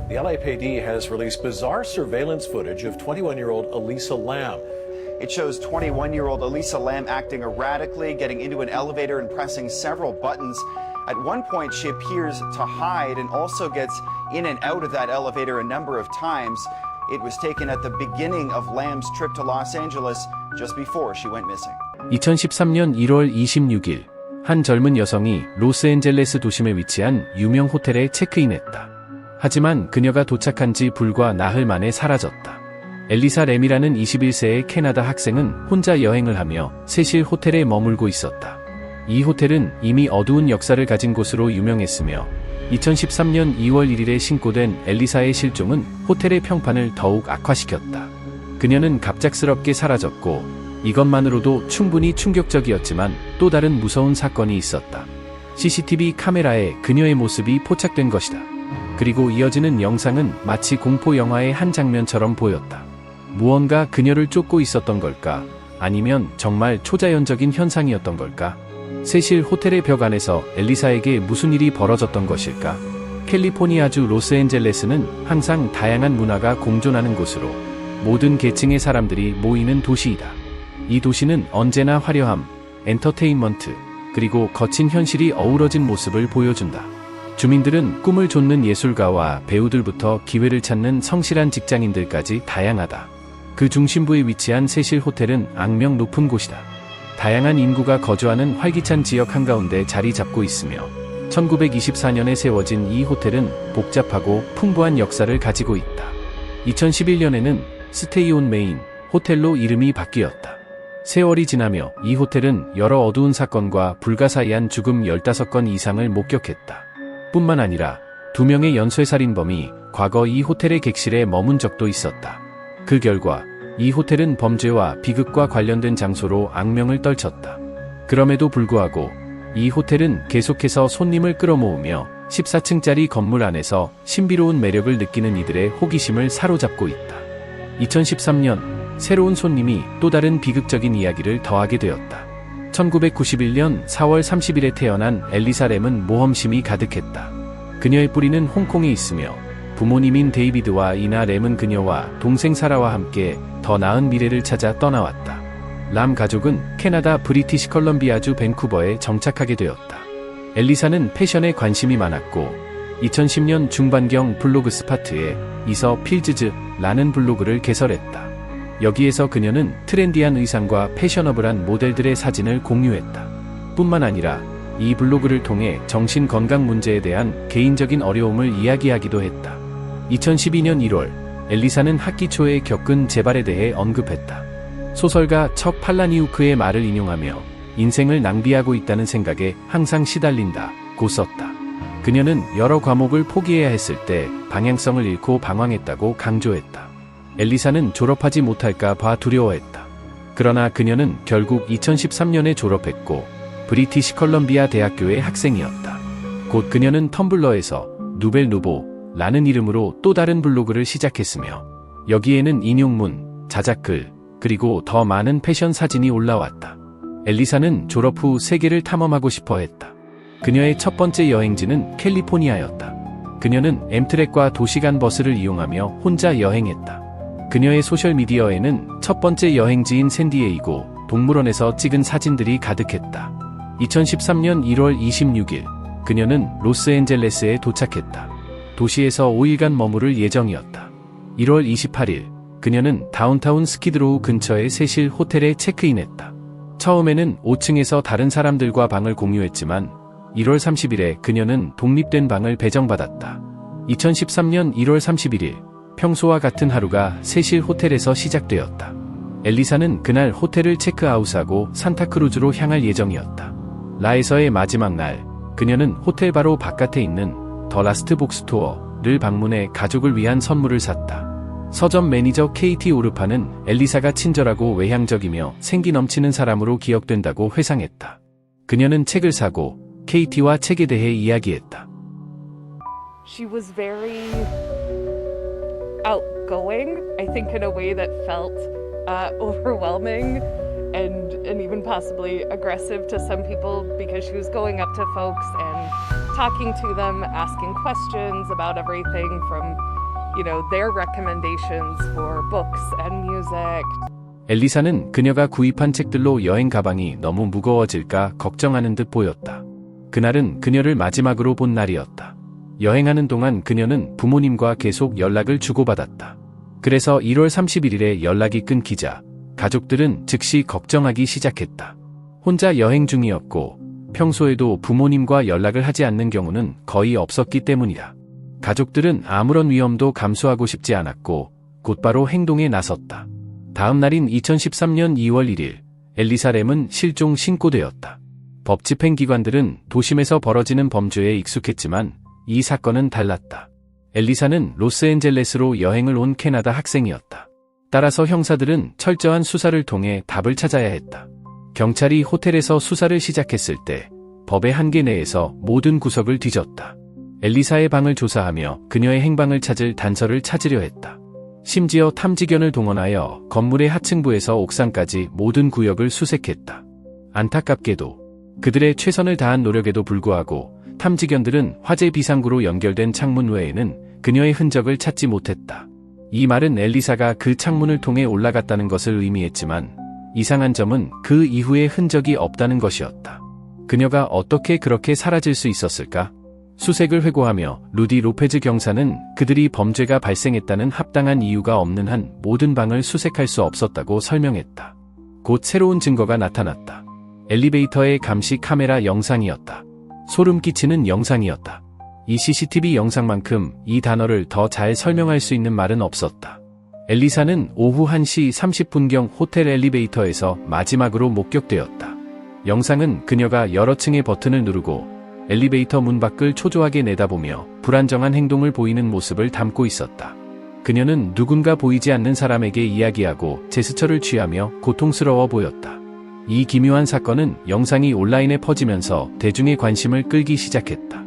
The LAPD has released bizarre surveillance footage of 21-year-old Elisa Lam. It shows 21-year-old Elisa Lam acting erratically, getting into an elevator and pressing several buttons. At one point, she appears to hide and also gets in and out of that elevator a number of times. It was taken at the beginning of Lam's trip to Los Angeles just before she went missing. 2013년 1월 26일, 한 젊은 여성이 로스앤젤레스 도심에 위치한 유명 호텔에 체크인했다. 하지만 그녀가 도착한 지 불과 나흘 만에 사라졌다. 엘리사 램이라는 21세의 캐나다 학생은 혼자 여행을 하며 세실 호텔에 머물고 있었다. 이 호텔은 이미 어두운 역사를 가진 곳으로 유명했으며 2013년 2월 1일에 신고된 엘리사의 실종은 호텔의 평판을 더욱 악화시켰다. 그녀는 갑작스럽게 사라졌고 이것만으로도 충분히 충격적이었지만 또 다른 무서운 사건이 있었다. CCTV 카메라에 그녀의 모습이 포착된 것이다. 그리고 이어지는 영상은 마치 공포 영화의 한 장면처럼 보였다. 무언가 그녀를 쫓고 있었던 걸까? 아니면 정말 초자연적인 현상이었던 걸까? 세실 호텔의 벽 안에서 엘리사에게 무슨 일이 벌어졌던 것일까? 캘리포니아주 로스앤젤레스는 항상 다양한 문화가 공존하는 곳으로 모든 계층의 사람들이 모이는 도시이다. 이 도시는 언제나 화려함, 엔터테인먼트, 그리고 거친 현실이 어우러진 모습을 보여준다. 주민들은 꿈을 좇는 예술가와 배우들부터 기회를 찾는 성실한 직장인들까지 다양하다. 그 중심부에 위치한 세실 호텔은 악명 높은 곳이다. 다양한 인구가 거주하는 활기찬 지역 한가운데 자리 잡고 있으며 1924년에 세워진 이 호텔은 복잡하고 풍부한 역사를 가지고 있다. 2011년에는 스테이 온 메인 호텔로 이름이 바뀌었다. 세월이 지나며 이 호텔은 여러 어두운 사건과 불가사의한 죽음 15건 이상을 목격했다. 뿐만 아니라 2명의 연쇄살인범이 과거 이 호텔의 객실에 머문 적도 있었다. 그 결과 이 호텔은 범죄와 비극과 관련된 장소로 악명을 떨쳤다. 그럼에도 불구하고 이 호텔은 계속해서 손님을 끌어모으며 14층짜리 건물 안에서 신비로운 매력을 느끼는 이들의 호기심을 사로잡고 있다. 2013년 새로운 손님이 또 다른 비극적인 이야기를 더하게 되었다. 1991년 4월 30일에 태어난 엘리사 램은 모험심이 가득했다. 그녀의 뿌리는 홍콩에 있으며 부모님인 데이비드와 이나 램은 그녀와 동생 사라와 함께 더 나은 미래를 찾아 떠나왔다. 람 가족은 캐나다 브리티시 컬럼비아주 밴쿠버에 정착하게 되었다. 엘리사는 패션에 관심이 많았고 2010년 중반경 블로그 스파트에 이서 필즈즈라는 블로그를 개설했다. 여기에서 그녀는 트렌디한 의상과 패셔너블한 모델들의 사진을 공유했다. 뿐만 아니라 이 블로그를 통해 정신 건강 문제에 대한 개인적인 어려움을 이야기하기도 했다. 2012년 1월, 엘리사는 학기 초에 겪은 재발에 대해 언급했다. 소설가 척 팔라니우크의 말을 인용하며 인생을 낭비하고 있다는 생각에 항상 시달린다고 썼다. 그녀는 여러 과목을 포기해야 했을 때 방향성을 잃고 방황했다고 강조했다. 엘리사는 졸업하지 못할까 봐 두려워했다. 그러나 그녀는 결국 2013년에 졸업했고 브리티시 컬럼비아 대학교의 학생이었다. 곧 그녀는 텀블러에서 누벨 누보라는 이름으로 또 다른 블로그를 시작했으며 여기에는 인용문, 자작글, 그리고 더 많은 패션 사진이 올라왔다. 엘리사는 졸업 후 세계를 탐험하고 싶어 했다. 그녀의 첫 번째 여행지는 캘리포니아였다. 그녀는 엠트랙과 도시간 버스를 이용하며 혼자 여행했다. 그녀의 소셜미디어에는 첫 번째 여행지인 샌디에이고 동물원에서 찍은 사진들이 가득했다. 2013년 1월 26일, 그녀는 로스앤젤레스에 도착했다. 도시에서 5일간 머무를 예정이었다. 1월 28일, 그녀는 다운타운 스키드로우 근처의 세실 호텔에 체크인했다. 처음에는 5층에서 다른 사람들과 방을 공유했지만 1월 30일에 그녀는 독립된 방을 배정받았다. 2013년 1월 31일, 평소와 같은 하루가 세실 호텔에서 시작되었다. 엘리사는 그날 호텔을 체크아웃하고 산타크루즈로 향할 예정이었다. 라에서의 마지막 날, 그녀는 호텔 바로 바깥에 있는 더 라스트 복스토어를 방문해 가족을 위한 선물을 샀다. 서점 매니저 KT 오르파는 엘리사가 친절하고 외향적이며 생기 넘치는 사람으로 기억된다고 회상했다. 그녀는 책을 사고 KT와 책에 대해 이야기했다. She was very outgoing, I think in a way that felt overwhelming and even possibly aggressive to some people because she was going up to folks and talking to them, asking questions about everything from, their recommendations for books and music. 엘리사는 그녀가 구입한 책들로 여행 가방이 너무 무거워질까 걱정하는 듯 보였다. 그날은 그녀를 마지막으로 본 날이었다. 여행하는 동안 그녀는 부모님과 계속 연락을 주고받았다. 그래서 1월 31일에 연락이 끊기자 가족들은 즉시 걱정하기 시작했다. 혼자 여행 중이었고 평소에도 부모님과 연락을 하지 않는 경우는 거의 없었기 때문이다. 가족들은 아무런 위험도 감수하고 싶지 않았고 곧바로 행동에 나섰다. 다음 날인 2013년 2월 1일, 엘리사 램은 실종 신고되었다. 법 집행기관들은 도심에서 벌어지는 범죄에 익숙했지만 이 사건은 달랐다. 엘리사는 로스앤젤레스로 여행을 온 캐나다 학생이었다. 따라서 형사들은 철저한 수사를 통해 답을 찾아야 했다. 경찰이 호텔에서 수사를 시작했을 때 법의 한계 내에서 모든 구석을 뒤졌다. 엘리사의 방을 조사하며 그녀의 행방을 찾을 단서를 찾으려 했다. 심지어 탐지견을 동원하여 건물의 하층부에서 옥상까지 모든 구역을 수색했다. 안타깝게도 그들의 최선을 다한 노력에도 불구하고 탐지견들은 화재 비상구로 연결된 창문 외에는 그녀의 흔적을 찾지 못했다. 이 말은 엘리사가 그 창문을 통해 올라갔다는 것을 의미했지만 이상한 점은 그 이후에 흔적이 없다는 것이었다. 그녀가 어떻게 그렇게 사라질 수 있었을까? 수색을 회고하며 루디 로페즈 경사는 그들이 범죄가 발생했다는 합당한 이유가 없는 한 모든 방을 수색할 수 없었다고 설명했다. 곧 새로운 증거가 나타났다. 엘리베이터의 감시 카메라 영상이었다. 소름 끼치는 영상이었다. 이 CCTV 영상만큼 이 단어를 더 잘 설명할 수 있는 말은 없었다. 엘리사는 오후 1시 30분경 호텔 엘리베이터에서 마지막으로 목격되었다. 영상은 그녀가 여러 층의 버튼을 누르고 엘리베이터 문 밖을 초조하게 내다보며 불안정한 행동을 보이는 모습을 담고 있었다. 그녀는 누군가 보이지 않는 사람에게 이야기하고 제스처를 취하며 고통스러워 보였다. 이 기묘한 사건은 영상이 온라인에 퍼지면서 대중의 관심을 끌기 시작했다.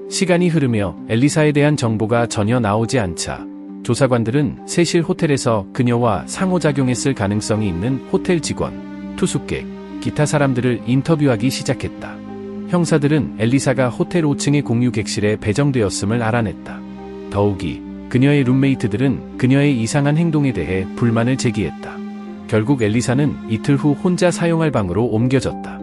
시간이 흐르며 엘리사에 대한 정보가 전혀 나오지 않자 조사관들은 세실 호텔에서 그녀와 상호작용했을 가능성이 있는 호텔 직원, 투숙객, 기타 사람들을 인터뷰하기 시작했다. 형사들은 엘리사가 호텔 5층의 공유 객실에 배정되었음을 알아냈다. 더욱이 그녀의 룸메이트들은 그녀의 이상한 행동에 대해 불만을 제기했다. 결국 엘리사는 이틀 후 혼자 사용할 방으로 옮겨졌다.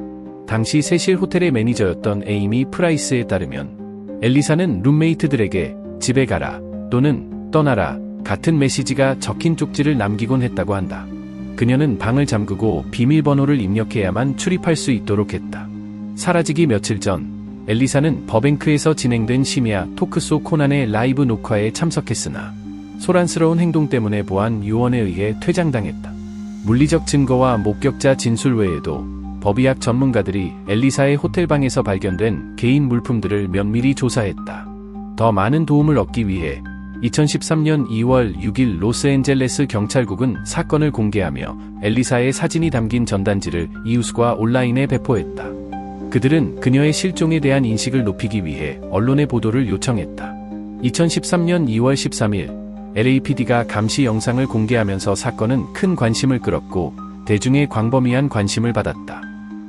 당시 세실 호텔의 매니저였던 에이미 프라이스에 따르면 엘리사는 룸메이트들에게 집에 가라 또는 떠나라 같은 메시지가 적힌 쪽지를 남기곤 했다고 한다. 그녀는 방을 잠그고 비밀번호를 입력해야만 출입할 수 있도록 했다. 사라지기 며칠 전 엘리사는 버뱅크에서 진행된 심야 토크쇼 코난의 라이브 녹화에 참석했으나 소란스러운 행동 때문에 보안 요원에 의해 퇴장당했다. 물리적 증거와 목격자 진술 외에도 법의학 전문가들이 엘리사의 호텔방에서 발견된 개인 물품들을 면밀히 조사했다. 더 많은 도움을 얻기 위해 2013년 2월 6일 로스앤젤레스 경찰국은 사건을 공개하며 엘리사의 사진이 담긴 전단지를 이웃과 온라인에 배포했다. 그들은 그녀의 실종에 대한 인식을 높이기 위해 언론의 보도를 요청했다. 2013년 2월 13일 LAPD가 감시 영상을 공개하면서 사건은 큰 관심을 끌었고 대중의 광범위한 관심을 받았다.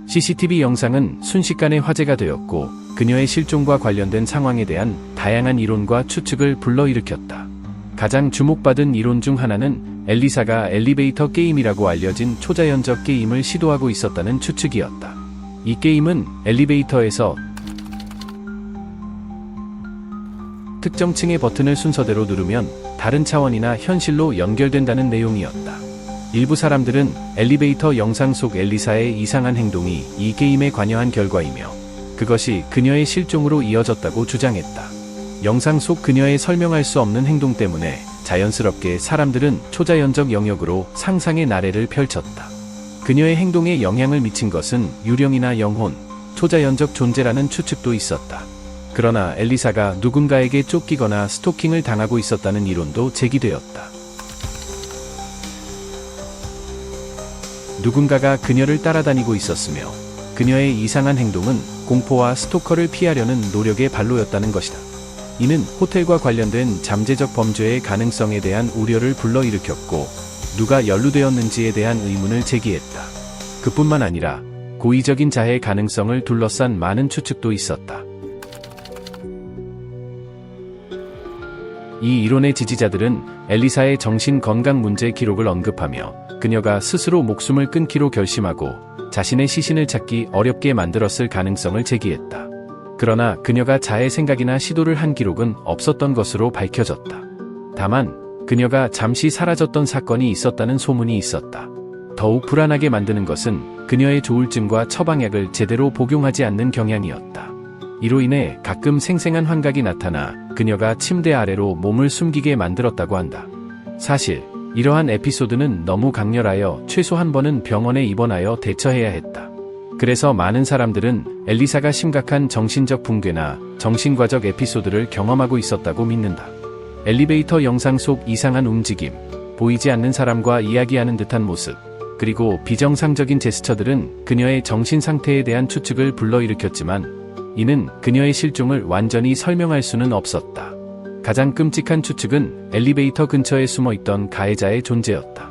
CCTV 영상은 순식간에 화제가 되었고 그녀의 실종과 관련된 상황에 대한 다양한 이론과 추측을 불러일으켰다. 가장 주목받은 이론 중 하나는 엘리사가 엘리베이터 게임이라고 알려진 초자연적 게임을 시도하고 있었다는 추측이었다. 이 게임은 엘리베이터에서 특정 층의 버튼을 순서대로 누르면 다른 차원이나 현실로 연결된다는 내용이었다. 일부 사람들은 엘리베이터 영상 속 엘리사의 이상한 행동이 이 게임에 관여한 결과이며 그것이 그녀의 실종으로 이어졌다고 주장했다. 영상 속 그녀의 설명할 수 없는 행동 때문에 자연스럽게 사람들은 초자연적 영역으로 상상의 나래를 펼쳤다. 그녀의 행동에 영향을 미친 것은 유령이나 영혼, 초자연적 존재라는 추측도 있었다. 그러나 엘리사가 누군가에게 쫓기거나 스토킹을 당하고 있었다는 이론도 제기되었다. 누군가가 그녀를 따라다니고 있었으며 그녀의 이상한 행동은 공포와 스토커를 피하려는 노력의 발로였다는 것이다. 이는 호텔과 관련된 잠재적 범죄의 가능성에 대한 우려를 불러일으켰고 누가 연루되었는지에 대한 의문을 제기했다. 그뿐만 아니라 고의적인 자해 가능성을 둘러싼 많은 추측도 있었다. 이 이론의 지지자들은 엘리사의 정신 건강 문제 기록을 언급하며 그녀가 스스로 목숨을 끊기로 결심하고 자신의 시신을 찾기 어렵게 만들었을 가능성을 제기했다. 그러나 그녀가 자해 생각이나 시도를 한 기록은 없었던 것으로 밝혀졌다. 다만 그녀가 잠시 사라졌던 사건이 있었다는 소문이 있었다. 더욱 불안하게 만드는 것은 그녀의 조울증과 처방약을 제대로 복용하지 않는 경향이었다. 이로 인해 가끔 생생한 환각이 나타나 그녀가 침대 아래로 몸을 숨기게 만들었다고 한다. 사실 이러한 에피소드는 너무 강렬하여 최소 한 번은 병원에 입원하여 대처해야 했다. 그래서 많은 사람들은 엘리사가 심각한 정신적 붕괴나 정신과적 에피소드를 경험하고 있었다고 믿는다. 엘리베이터 영상 속 이상한 움직임, 보이지 않는 사람과 이야기하는 듯한 모습, 그리고 비정상적인 제스처들은 그녀의 정신 상태에 대한 추측을 불러일으켰지만 이는 그녀의 실종을 완전히 설명할 수는 없었다. 가장 끔찍한 추측은 엘리베이터 근처에 숨어있던 가해자의 존재였다.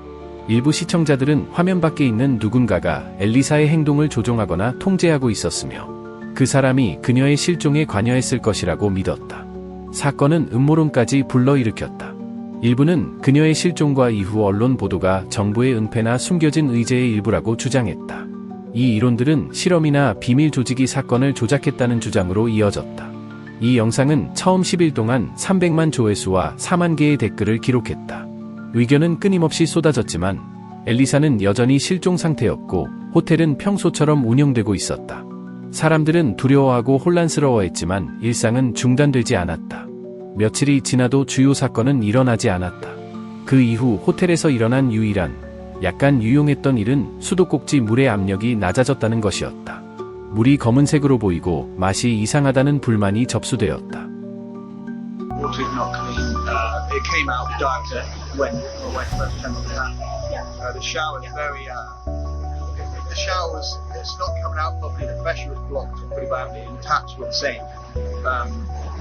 일부 시청자들은 화면 밖에 있는 누군가가 엘리사의 행동을 조종하거나 통제하고 있었으며 그 사람이 그녀의 실종에 관여했을 것이라고 믿었다. 사건은 음모론까지 불러일으켰다. 일부는 그녀의 실종과 이후 언론 보도가 정부의 은폐나 숨겨진 의제의 일부라고 주장했다. 이 이론들은 실험이나 비밀 조직이 사건을 조작했다는 주장으로 이어졌다. 이 영상은 처음 10일 동안 300만 조회수와 4만 개의 댓글을 기록했다. 의견은 끊임없이 쏟아졌지만 엘리사는 여전히 실종 상태였고 호텔은 평소처럼 운영되고 있었다. 사람들은 두려워하고 혼란스러워했지만 일상은 중단되지 않았다. 며칠이 지나도 주요 사건은 일어나지 않았다. 그 이후 호텔에서 일어난 유일한 약간 유용했던 일은 수도꼭지 물의 압력이 낮아졌다는 것이었다. 물이 검은색으로 보이고 맛이 이상하다는 불만이 접수되었다. Water is not clean. It came out darker when first turned on the tap. The shower is very. The shower was it's not coming out properly. The pressure was blocked pretty badly, and the taps were the same.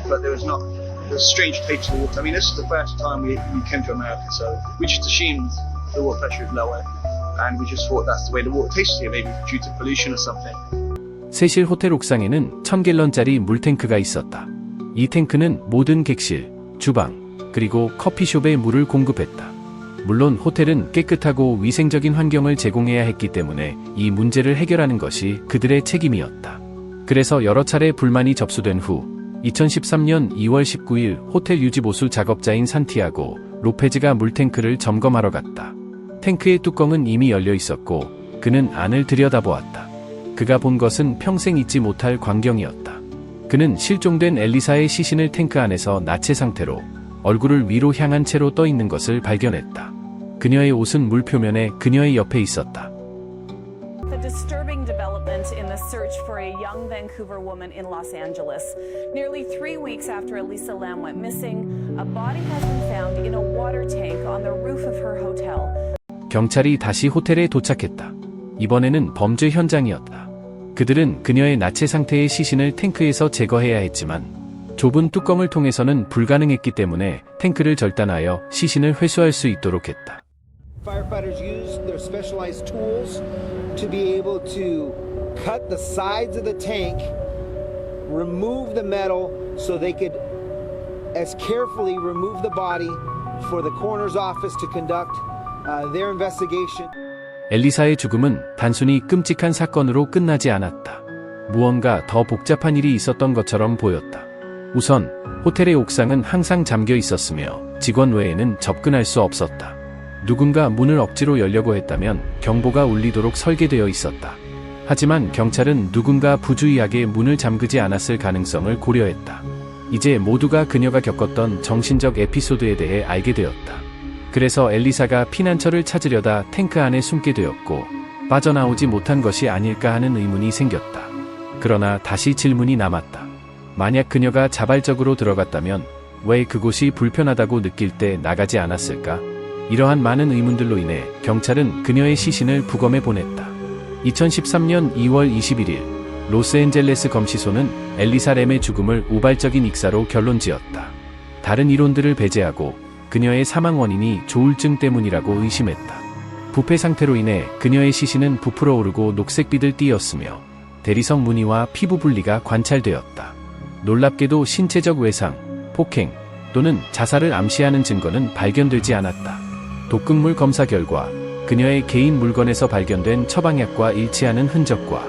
But there was a strange taste to the water. I mean, this is the first time we came to America, so we just assumed the water pressure is lower, and we just thought that's the way the water tastes here, maybe due to pollution or something. 세실 호텔 옥상에는 1000갤런짜리 물탱크가 있었다. 이 탱크는 모든 객실, 주방, 그리고 커피숍에 물을 공급했다. 물론 호텔은 깨끗하고 위생적인 환경을 제공해야 했기 때문에 이 문제를 해결하는 것이 그들의 책임이었다. 그래서 여러 차례 불만이 접수된 후 2013년 2월 19일 호텔 유지보수 작업자인 산티아고 로페즈가 물탱크를 점검하러 갔다. 탱크의 뚜껑은 이미 열려 있었고 그는 안을 들여다보았다. 그가 본 것은 평생 잊지 못할 광경이었다. 그는 실종된 엘리사의 시신을 탱크 안에서 나체 상태로 얼굴을 위로 향한 채로 떠 있는 것을 발견했다. 그녀의 옷은 물 표면에 그녀의 옆에 있었다. A disturbing development in the search for a young Vancouver woman in Los Angeles. Nearly 3 weeks after Elisa Lam went missing, a body has been found in a water tank on the roof of her hotel. 경찰이 다시 호텔에 도착했다. 이번에는 범죄 현장이었다. 그들은 그녀의 나체 상태의 시신을 탱크에서 제거해야 했지만 좁은 뚜껑을 통해서는 불가능했기 때문에 탱크를 절단하여 시신을 회수할 수 있도록 했다. Firefighters used their specialized tools to be able to cut the sides of the tank, remove the metal so they could as carefully remove the body for the coroner's office to conduct their investigation. 엘리사의 죽음은 단순히 끔찍한 사건으로 끝나지 않았다. 무언가 더 복잡한 일이 있었던 것처럼 보였다. 우선 호텔의 옥상은 항상 잠겨 있었으며 직원 외에는 접근할 수 없었다. 누군가 문을 억지로 열려고 했다면 경보가 울리도록 설계되어 있었다. 하지만 경찰은 누군가 부주의하게 문을 잠그지 않았을 가능성을 고려했다. 이제 모두가 그녀가 겪었던 정신적 에피소드에 대해 알게 되었다. 그래서 엘리사가 피난처를 찾으려다 탱크 안에 숨게 되었고 빠져나오지 못한 것이 아닐까 하는 의문이 생겼다. 그러나 다시 질문이 남았다. 만약 그녀가 자발적으로 들어갔다면 왜 그곳이 불편하다고 느낄 때 나가지 않았을까? 이러한 많은 의문들로 인해 경찰은 그녀의 시신을 부검에 보냈다. 2013년 2월 21일 로스앤젤레스 검시소는 엘리사 램의 죽음을 우발적인 익사로 결론지었다. 다른 이론들을 배제하고 그녀의 사망 원인이 조울증 때문이라고 의심했다. 부패 상태로 인해 그녀의 시신은 부풀어 오르고 녹색빛을 띠었으며 대리석 무늬와 피부 분리가 관찰되었다. 놀랍게도 신체적 외상, 폭행, 또는 자살을 암시하는 증거는 발견되지 않았다. 독극물 검사 결과 그녀의 개인 물건에서 발견된 처방약과 일치하는 흔적과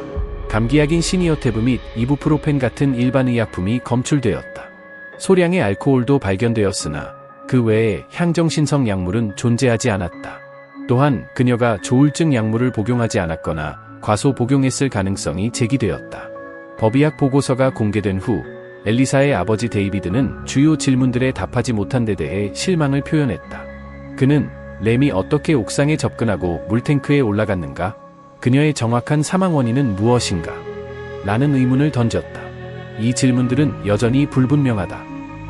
감기약인 시니어태브 및 이부프로펜 같은 일반 의약품이 검출되었다. 소량의 알코올도 발견되었으나 그 외에 향정신성 약물은 존재하지 않았다. 또한 그녀가 조울증 약물을 복용하지 않았거나 과소 복용했을 가능성이 제기되었다. 법의학 보고서가 공개된 후 엘리사의 아버지 데이비드는 주요 질문들에 답하지 못한 데 대해 실망을 표현했다. 그는 램이 어떻게 옥상에 접근하고 물탱크에 올라갔는가? 그녀의 정확한 사망 원인은 무엇인가? 라는 의문을 던졌다. 이 질문들은 여전히 불분명하다.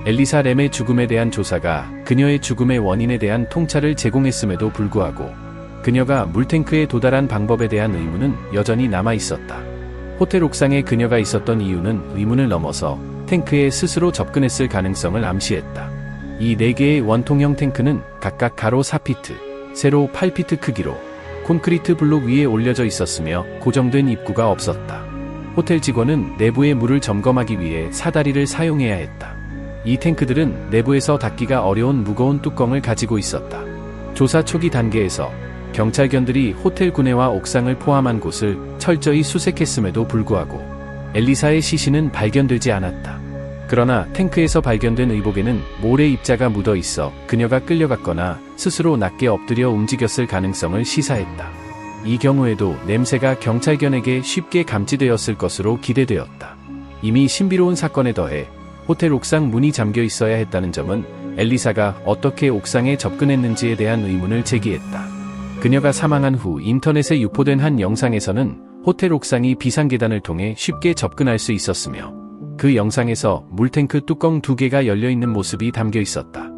엘리사 램의 죽음에 대한 조사가 그녀의 죽음의 원인에 대한 통찰을 제공했음에도 불구하고 그녀가 물탱크에 도달한 방법에 대한 의문은 여전히 남아 있었다. 호텔 옥상에 그녀가 있었던 이유는 의문을 넘어서 탱크에 스스로 접근했을 가능성을 암시했다. 이 4개의 원통형 탱크는 각각 가로 4피트, 세로 8피트 크기로 콘크리트 블록 위에 올려져 있었으며 고정된 입구가 없었다. 호텔 직원은 내부의 물을 점검하기 위해 사다리를 사용해야 했다. 이 탱크들은 내부에서 닫기가 어려운 무거운 뚜껑을 가지고 있었다. 조사 초기 단계에서 경찰견들이 호텔 구내와 옥상을 포함한 곳을 철저히 수색했음에도 불구하고 엘리사의 시신은 발견되지 않았다. 그러나 탱크에서 발견된 의복에는 모래 입자가 묻어 있어 그녀가 끌려갔거나 스스로 낮게 엎드려 움직였을 가능성을 시사했다. 이 경우에도 냄새가 경찰견에게 쉽게 감지되었을 것으로 기대되었다. 이미 신비로운 사건에 더해 호텔 옥상 문이 잠겨 있어야 했다는 점은 엘리사가 어떻게 옥상에 접근했는지에 대한 의문을 제기했다. 그녀가 사망한 후 인터넷에 유포된 한 영상에서는 호텔 옥상이 비상계단을 통해 쉽게 접근할 수 있었으며 그 영상에서 물탱크 뚜껑 2개가 열려있는 모습이 담겨 있었다.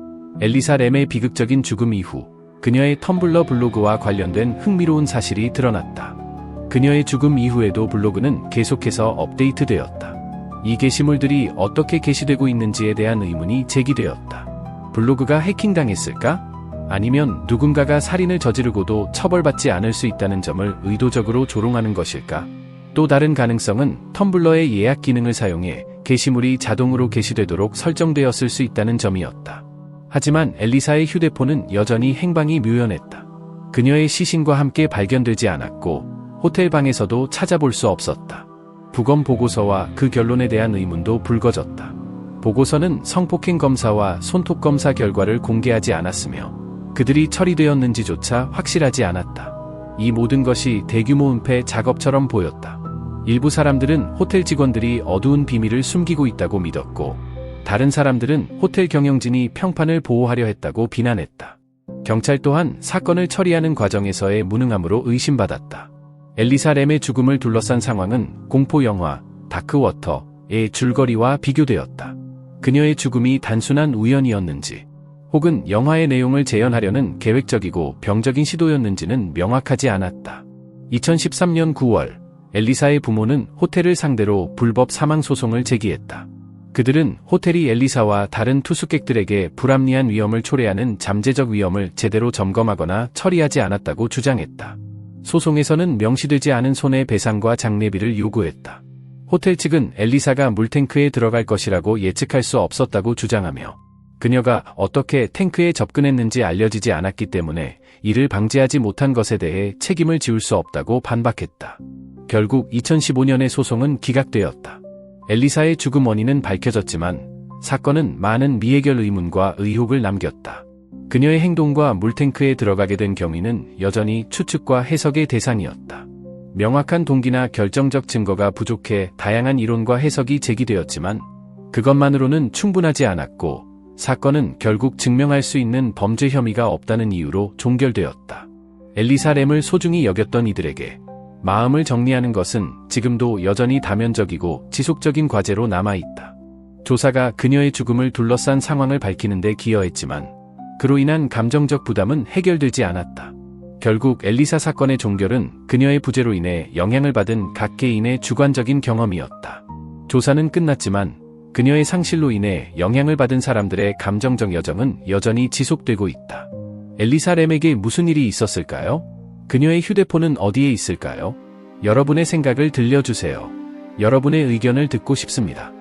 엘리사 램의 비극적인 죽음 이후 그녀의 텀블러 블로그와 관련된 흥미로운 사실이 드러났다. 그녀의 죽음 이후에도 블로그는 계속해서 업데이트되었다. 이 게시물들이 어떻게 게시되고 있는지에 대한 의문이 제기되었다. 블로그가 해킹당했을까? 아니면 누군가가 살인을 저지르고도 처벌받지 않을 수 있다는 점을 의도적으로 조롱하는 것일까? 또 다른 가능성은 텀블러의 예약 기능을 사용해 게시물이 자동으로 게시되도록 설정되었을 수 있다는 점이었다. 하지만 엘리사의 휴대폰은 여전히 행방이 묘연했다. 그녀의 시신과 함께 발견되지 않았고 호텔 방에서도 찾아볼 수 없었다. 부검 보고서와 그 결론에 대한 의문도 불거졌다. 보고서는 성폭행 검사와 손톱 검사 결과를 공개하지 않았으며 그들이 처리되었는지조차 확실하지 않았다. 이 모든 것이 대규모 은폐 작업처럼 보였다. 일부 사람들은 호텔 직원들이 어두운 비밀을 숨기고 있다고 믿었고 다른 사람들은 호텔 경영진이 평판을 보호하려 했다고 비난했다. 경찰 또한 사건을 처리하는 과정에서의 무능함으로 의심받았다. 엘리사 램의 죽음을 둘러싼 상황은 공포 영화 다크워터의 줄거리와 비교되었다. 그녀의 죽음이 단순한 우연이었는지 혹은 영화의 내용을 재현하려는 계획적이고 병적인 시도였는지는 명확하지 않았다. 2013년 9월 엘리사의 부모는 호텔을 상대로 불법 사망 소송을 제기했다. 그들은 호텔이 엘리사와 다른 투숙객들에게 불합리한 위험을 초래하는 잠재적 위험을 제대로 점검하거나 처리하지 않았다고 주장했다. 소송에서는 명시되지 않은 손해배상과 장례비를 요구했다. 호텔 측은 엘리사가 물탱크에 들어갈 것이라고 예측할 수 없었다고 주장하며 그녀가 어떻게 탱크에 접근했는지 알려지지 않았기 때문에 이를 방지하지 못한 것에 대해 책임을 지울 수 없다고 반박했다. 결국 2015년의 소송은 기각되었다. 엘리사의 죽음 원인은 밝혀졌지만 사건은 많은 미해결 의문과 의혹을 남겼다. 그녀의 행동과 물탱크에 들어가게 된 경위는 여전히 추측과 해석의 대상이었다. 명확한 동기나 결정적 증거가 부족해 다양한 이론과 해석이 제기되었지만 그것만으로는 충분하지 않았고 사건은 결국 증명할 수 있는 범죄 혐의가 없다는 이유로 종결되었다. 엘리사 램을 소중히 여겼던 이들에게 마음을 정리하는 것은 지금도 여전히 다면적이고 지속적인 과제로 남아있다. 조사가 그녀의 죽음을 둘러싼 상황을 밝히는 데 기여했지만 그로 인한 감정적 부담은 해결되지 않았다. 결국 엘리사 사건의 종결은 그녀의 부재로 인해 영향을 받은 각 개인의 주관적인 경험이었다. 조사는 끝났지만 그녀의 상실로 인해 영향을 받은 사람들의 감정적 여정은 여전히 지속되고 있다. 엘리사 램에게 무슨 일이 있었을까요? 그녀의 휴대폰은 어디에 있을까요? 여러분의 생각을 들려주세요. 여러분의 의견을 듣고 싶습니다.